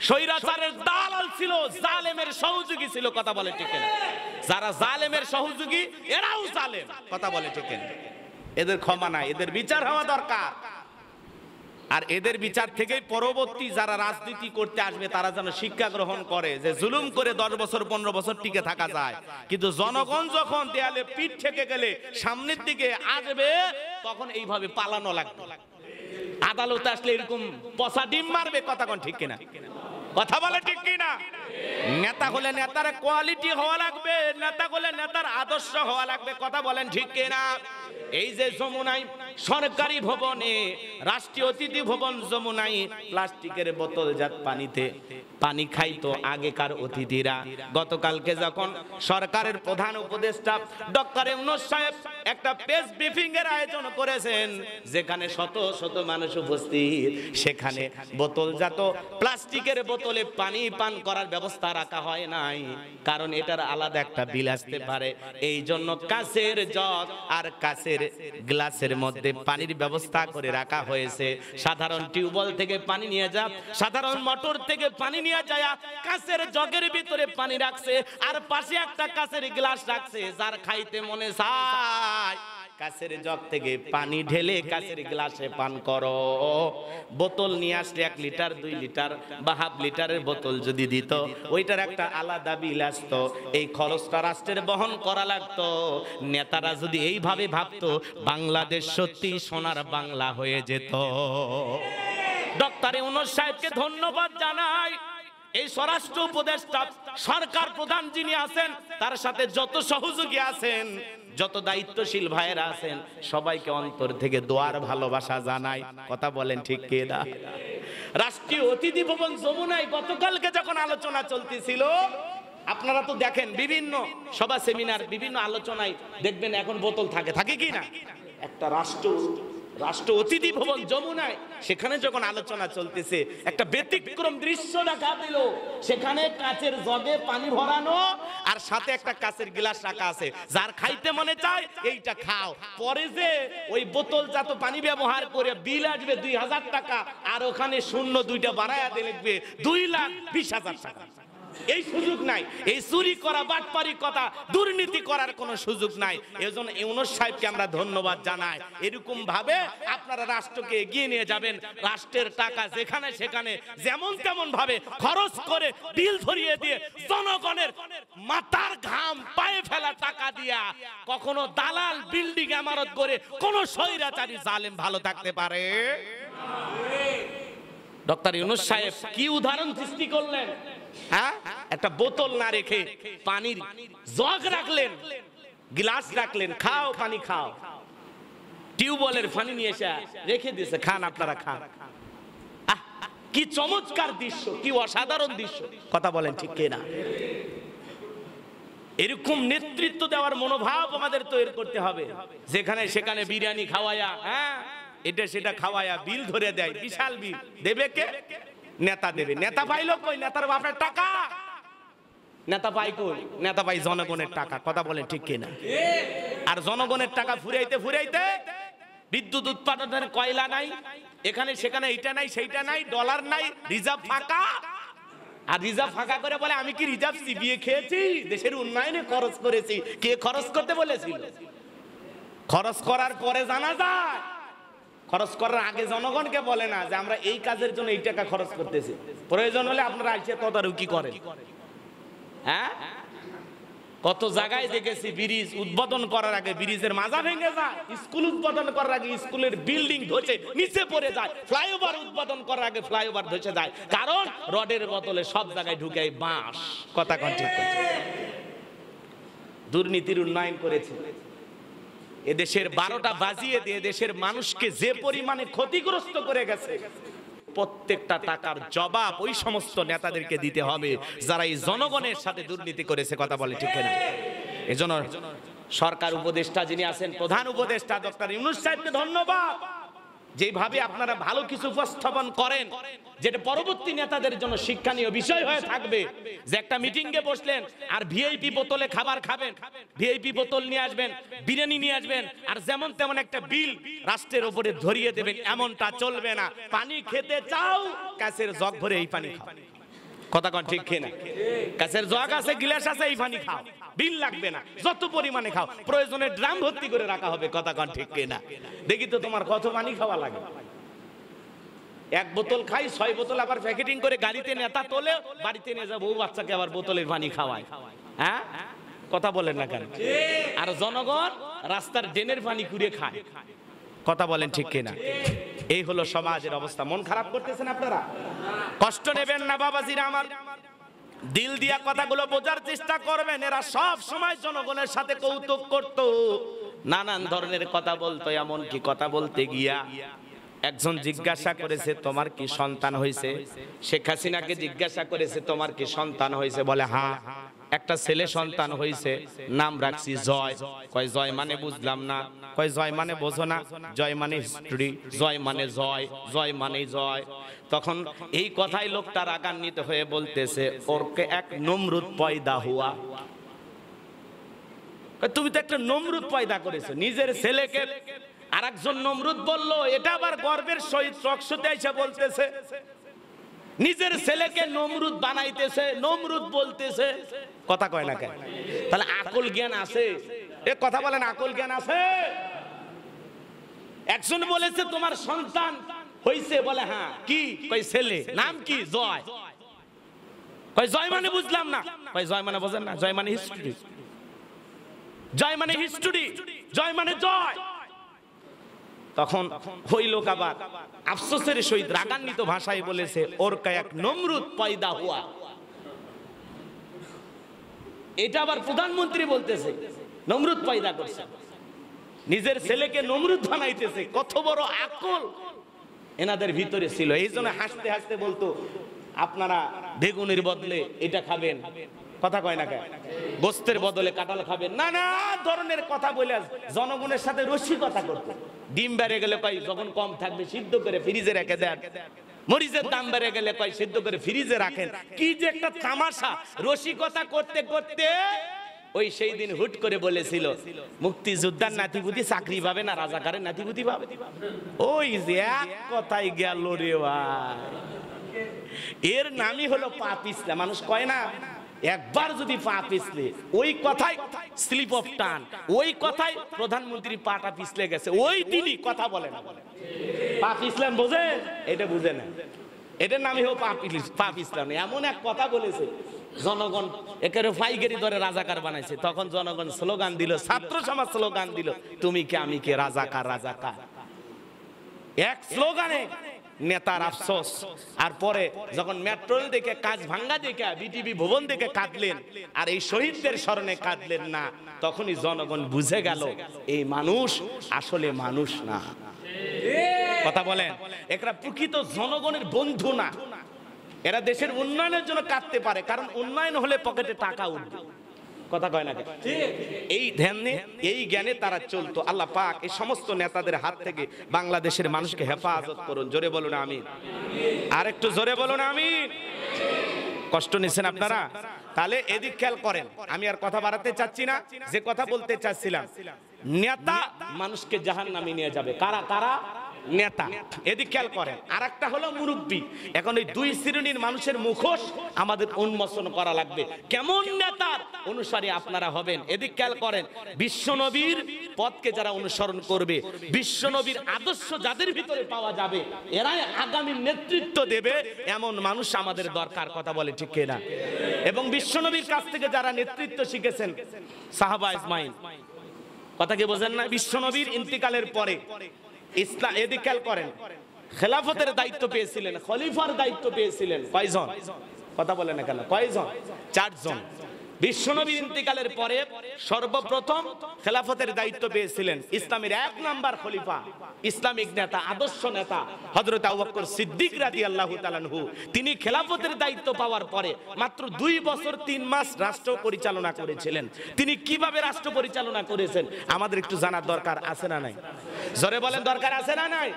স্বৈরাচারের দালাল ছিল, জালেমের সহযোগী ছিল, কথা বলে ঠিক না? যারা জালেমের সহযোগী এরাও জালেম, কথা বলে ঠিক না? এদের ক্ষমা নাই, এদের বিচার হওয়া দরকার। আর এদের বিচার থেকেই পরবর্তী যারা রাজনীতি করতে আসবে তারা যেন শিক্ষা গ্রহণ করে যে জুলুম করে 10 বছর 15 বছর টিকে থাকা যায়, কিন্তু জনগণ যখন দেয়ালে পিঠ থেকে গেলে সামনের দিকে আসবে তখন এইভাবে পালানো লাগবে। আদালতে আসলে এরকম পচা ডিম মারবে, কথা কোন ঠিক কিনা? কথা বলে ঠিক কিনা? নেতা হলে নেতার কোয়ালিটি হওয়া লাগবে, নেতা হলে নেতার আদর্শ হওয়া লাগবে, কথা বলেন ঠিক কিনা? এই যে যমুনায় সরকারি ভবনে, রাষ্ট্রীয় অতিথি ভবন যমুনায় প্লাস্টিকের বোতলজাত পানিতে পানি খাইতো আগেকার অতিথিরা। গতকালকে যখন সরকারের প্রধান উপদেষ্টা ডক্টর ইউনূস সাহেব একটা প্রেস ব্রিফিং এর আয়োজন করেছেন, যেখানে শত শত মানুষ উপস্থিত, সেখানে বোতলজাত প্লাস্টিকের বোতলে পানি পান করার ব্যবস্থা রাখা হয় নাই, কারণ এটার আলাদা একটা বিল আসতে পারে। এই জন্য কাচের জগ আর কাচের গ্লাসের মধ্যে পানির ব্যবস্থা করে রাখা হয়েছে। সাধারণ টিউবওয়েল থেকে পানি নিয়ে যা, সাধারণ মোটর থেকে পানি নিয়ে যায়, কাচের জগের ভিতরে পানি রাখছে, আর পাশে একটা কাচের গ্লাস রাখছে। যার খাইতে মনে চায় কাচের জগ থেকে পানি ঢেলে কাচের গ্লাসে পান করো। বোতল নিয়ে আসলে 1 লিটার 2 লিটার বা হাফ লিটারের বোতল যদি দিত, ওইটার একটা আলাদা বিল আসতো। এই খরচটা রাষ্ট্রের বহন করা লাগতো। নেতারা যদি এইভাবে ভাবতো, বাংলাদেশ সত্যি সোনার বাংলা হয়ে যেত। ডক্টর ইউনূস সাহেবকে ধন্যবাদ জানাই। এই স্বরাষ্ট্র উপদেষ্টা সরকার প্রধান যিনি আছেন, তার সাথে যত সহযোগী আছেন, যত দায়িত্বশীল ভাইয়েরা আছেন, সবাইকে অন্তর থেকে দোয়ার ভালোবাসা জানাই, কথা বলেন ঠিক কিনা? রাষ্ট্রীয় অতিথি ভবন যমুনায় গতকালকে যখন আলোচনা চলতেছিল, আপনারা তো দেখেন বিভিন্ন সভা সেমিনার বিভিন্ন আলোচনায় দেখবেন এখন বোতল থাকে কি না? একটা রাষ্ট্র অতিথি ভবন যমুনায় সেখানে যখন আলোচনা চলতেছে, একটা ব্যতিক্রম দৃশ্য দেখা দিল। সেখানে কাচের জগে পানি ভরানো আর সাথে একটা কাচের গ্লাস রাখা আছে। যার খাইতে মনে চায় এইটা খাও। পরে যে ওই বোতলজাত পানি ব্যবহার করে বিল আসবে 2000 টাকা, আর ওখানে শূন্য 2টা বাড়ায়া দিয়ে লিখবে 2,20,000 টাকা। এই সুযোগ নাই। এই চুরি করা, বাটপারি কথা, দুর্নীতি করার কোনো সুযোগ নাই। এজন্য ইউনূস সাহেবকে আমরা ধন্যবাদ জানাই। এরকম ভাবে আপনারা রাষ্ট্রকে এগিয়ে নিয়ে যাবেন। রাষ্ট্রের টাকা যেখানে সেখানে যেমন তেমন ভাবে খরচ করে বিল ধরিয়ে দিয়ে জনগণের মাথার ঘাম পায়ে ফেলা টাকা দিয়া কখনো দালাল বিল্ডিং ইমারত করে কোন স্বৈরাচারী জালেম ভালো থাকতে পারে? ডক্টর ইউনূস সাহেব কি উদাহরণ সৃষ্টি করলেন! হ্যাঁ, একটা বোতল না রেখে পানির জগ রাখলেন, গ্লাস রাখলেন, খাও পানি খাও। টিউবওয়েলের পানি নিয়ে এসে রেখে দিয়েছে, খান আপনারা খান। কি চমৎকার দৃশ্য, কি অসাধারণ দৃশ্য, কথা বলেন ঠিক কিনা? এরকম নেতৃত্ব দেওয়ার মনোভাব আমাদের তৈরি করতে হবে। যেখানে সেখানে বিরিয়ানি খাওয়ায়া, হ্যাঁ এটা সেটা খাওয়ায়া বিল ধরে দেয়, বিশাল বিল। দেবে কে? নেতা দেবে। নেতা পাইলো কই? নেতার বাপের টাকা। নেতা পাই কই? নেতা পাই জনগণের টাকা, কথা বলেন ঠিক কিনা? আর জনগণের টাকা ফুরাইতে ফুরাইতে বিদ্যুৎ উৎপাদনের কয়লা নাই, এখানে সেখানে এইটা নাই সেইটা নাই, ডলার নাই, রিজার্ভ ফাঁকা। আর রিজার্ভ ফাঁকা করে বলে আমি কি রিজার্ভ চিবিয়ে খেয়েছি? দেশের উন্নয়নে খরচ করেছি। কে খরচ করতে বলেছিল? খরচ করার পরে জানা যায়। খরচ করার আগে জনগণকে বলে না যে আমরা এই কাজের জন্য এই টাকা খরচ করতেছি, প্রয়োজন হলে আপনারা আইসে তদারকি করেন। হ্যাঁ, কত জায়গায় দেখেছি ব্রিজ উদ্বোধন করার আগে ব্রিজের মাজা ভেঙে যায়, স্কুল উদ্বোধন করার আগে স্কুলের বিল্ডিং ধসে নিচে পড়ে যায়, ফ্লাইওভার উদ্বোধন করার আগে ফ্লাইওভার ধসে যায়, কারণ রডের বদলে সব জায়গায় ঢুকে বাঁশ, কথা কোন ঠিক? দুর্নীতির উন্নয়ন করেছে। এদেশের 12টা বাজিয়ে দিয়ে দেশের মানুষকে যে পরিমাণে ক্ষতিগ্রস্ত করে গেছে, প্রত্যেকটা টাকার জবাব ওই সমস্ত নেতাদেরকে দিতে হবে যারা এই জনগণের সাথে দুর্নীতি করেছে, কথা বলে ঠিক না? এজন্য সরকার উপদেষ্টা যিনি আছেন, প্রধান উপদেষ্টা ডক্টর ইউনূস সাহেবকে ধন্যবাদ। যেভাবে আপনারা ভালো কিছু উপস্থাপন করেন, যেটা পরবর্তী নেতাদের জন্য শিক্ষণীয় বিষয় হয়ে থাকবে। যে একটা মিটিং এ বসলেন আর ভিআইপি বোতলে খাবার খাবেন, ভিআইপি বোতল নিয়ে আসবেন, বিরিয়ানি নিয়ে আসবেন, আর যেমন তেমন একটা বিল রাষ্ট্রের উপরে ধরিয়ে দেবেন, এমনটা চলবে না। পানি খেতে চাও, কাচের জগ ভরে এই পানি খাও। কথা কোন ঠিক কিনা? কাছের জগ আছে, গ্লাস আছে, এই পানি খাও, বিল লাগবে না, যত পরিমাণে খাও, প্রয়োজনে ড্রাম ভর্তি করে রাখা হবে। কথা কোন ঠিক কিনা? দেখি তো তোমার কত পানি খাওয়া লাগে। এক বোতল খাই, 6 বোতল আবার প্যাকেটিং করে গাড়িতে নেতা তোলে, বাড়িতে নিয়ে যাবো, বাচ্চাকে আবার বোতলের পানি খাওয়ায়। হ্যাঁ, কথা বলেন না কেন? আর জনগণ রাস্তার ড্রেনের পানি কুড়িয়ে খায়। কথা বলেন ঠিক কিনা? এই হলো সমাজের অবস্থা। মন খারাপ করতেছেন আপনারা? কষ্ট নেবেন না বাবাজিরা আমার, দিল দিয়া কথাগুলো বোঝার চেষ্টা করবেন। এরা সব সময় জনগণের সাথে কৌতুক করত, নানান ধরনের কথা বলতো। এমন কি কথা বলতে গিয়া একজন জিজ্ঞাসা করেছে তোমার কি সন্তান হয়েছে? শেখ হাসিনাকে জিজ্ঞাসা করেছে তোমার কি সন্তান হয়েছে? বলে হ্যাঁ, একটা ছেলে সন্তান হয়েছে, নাম রাখছি জয়। কয় জয় মানে বুঝলাম না। কয় জয় মানে বোঝো না? জয় মানে হিস্ট্রি, জয় মানে জয়, জয় মানে জয়। তখন এই কথাই লোকটা রাগান্বিত হয়ে বলতেছে ওরকে এক নমরুদ পয়দা হুয়া। তুমি তো একটা নমরুদ পয়দা করেছো, নিজের ছেলেকে আরেকজন নমরুদ বললো। এটা আবার গর্বের সহিত টকশোতে এসে বলতেছে, নিজের ছেলেকে নমরুদ বানাইতেছে, নমরুদ বলতেছে। কথা কয় না কেন? তাহলে আকল জ্ঞান আছে? এ কথা বলেন, আকল জ্ঞান আছে? একজন বলেছে তোমার সন্তান হইছে, বলে হ্যাঁ, কি? কয় ছেলে, নাম কি? জয়। কয় জয় মানে বুঝলাম না। কয় জয় মানে বোঝেন না? জয় মানে হিস্ট্রি, জয় মানে হিস্ট্রি, জয় মানে জয়। তখন ওই লোক আবার আফসোসের সহিত রাগান্বিত ভাষায় বলেছে ওর এক নমরুদ পয়দা হুয়া। এটা আবার প্রধানমন্ত্রী বলতেছে নমরুদ পয়দা করছে, নিজের ছেলেকে নমরুদ বানাইতেছে। কত বড় আকল এনাদের ভিতরে ছিল। এই জন্য হাসতে হাসতে বলতো আপনারা বেগুনের বদলে এটা খাবেন। কথা কয় না কেন? গোস্তের বদলে কাঁঠাল খাবেন, নানা ধরনের কথা বলে জনগণের সাথে রসিকতা করতে। ডিম বেড়ে গেলে কয় যখন কম থাকবে সিদ্ধ করে ফ্রিজে রেখে দেন, মরিচের দাম বেড়ে গেলে কয় সিদ্ধ করে ফ্রিজে রাখেন। কি যে একটা তামাশা! রসিকতা করতে করতে ওই সেই দিন হুট করে বলেছিল মুক্তিযোদ্ধার নাতিপুতি চাকরি পাবে না, রাজাকারের নাতিপুতি পাবে। ওই যে এক কথাই গেল রে ভাই। এর নামই হলো পা পিছলা। মানুষ কয় না একবার যদি পা পিছলে, ওই কথাই স্লিপ অফ টান, ওই কথাই প্রধানমন্ত্রী পাটা পিছলে গেছে, ওই দিনই কথা বলে না। পা পিছলাম বোঝেন? এটা বুঝে না, এটার নামই হোক পা পিছলাম। এমন এক কথা বলেছে জনগণ একেবারে ফাইগেরি ধরে রাজাকার বানাইছে। তখন জনগণ স্লোগান দিল, ছাত্র সমাজ স্লোগান দিল, তুমি কে আমি কে, রাজাকার রাজাকার। এক স্লোগানে নেতার আফসোস। আর পরে যখন মেট্রোল দেখে, কাজ ভাঙ্গা দেখে, বিটিভি ভবন দেখে কাঁদলেন, আর এই শহীদদের স্মরণে কাঁদলেন না, তখনই জনগণ বুঝে গেল এই মানুষ আসলে মানুষ না। কথা বলেন, এরা প্রকৃত জনগণের বন্ধু না। এরা দেশের উন্নয়নের জন্য কাঁদতে পারে, কারণ উন্নয়ন হলে পকেটে টাকা উঠবে। কথা কয় না? এই ধ্যানে, এই জ্ঞানে তারা চলতো। আল্লাহ পাক এই সমস্ত নেতাদের হাত থেকে বাংলাদেশের মানুষকে হেফাজত করুন। জোরে বলুন আমিন। আর একটু জোরে বলুন আমিন। কষ্ট নিছেন আপনারা? তাহলে এদিক খেয়াল করেন, আমি আর কথা বাড়াতে চাচ্ছি না। যে কথা বলতে চাচ্ছিলাম, নেতা মানুষকে জাহান্নামে নিয়ে যাবে। কারা কারা? নেতা। এদিক খেয়াল করেন। আর একটা হলো মুরব্বী। এখন এই দুই শ্রেণীর মানুষের মুখোশ আমাদের উন্মোচন করা লাগবে। কেমন নেতার অনুসারী আপনারা হবেন? এদিক খেয়াল করেন। বিশ্বনবীর পথকে যারা অনুসরণ করবে, বিশ্বনবীর আদর্শ যাদের ভিতরে পাওয়া যাবে, এরাই আগামী নেতৃত্ব দেবে, এমন মানুষ আমাদের দরকার। কথা বলে ঠিক কিনা? এবং বিশ্বনবীর কাছ থেকে যারা নেতৃত্ব শিখেছেন, সাহাবা ইসমাইল, কথা কি বোঝেন না? বিশ্বনবীর ইন্তিকালের পরে ইসলাম, এদিক খেয়াল করেন, খেলাফতের দায়িত্ব পেয়েছিলেন, খলিফার দায়িত্ব পেয়েছিলেন কয়জন? কথা বলেন না কেন? কয়জন? 4 জন। বিশ্বনবীর ইন্তিকালের পরে সর্বপ্রথম খেলাফতের দায়িত্ব পেয়েছিলেন ইসলামের 1 নাম্বার খলিফা, ইসলামিক নেতা, আদর্শ নেতা হযরত আবু বকর সিদ্দিক রাদিয়াল্লাহু তাআলা আনহু। তিনি খেলাফতের দায়িত্ব পাওয়ার পরে মাত্র 2 বছর 3 মাস রাষ্ট্র পরিচালনা করেছিলেন। তিনি কিভাবে রাষ্ট্র পরিচালনা করেছেন আমাদের একটু জানার দরকার আছে না নাই? জোরে বলেন, দরকার আছে না নাই?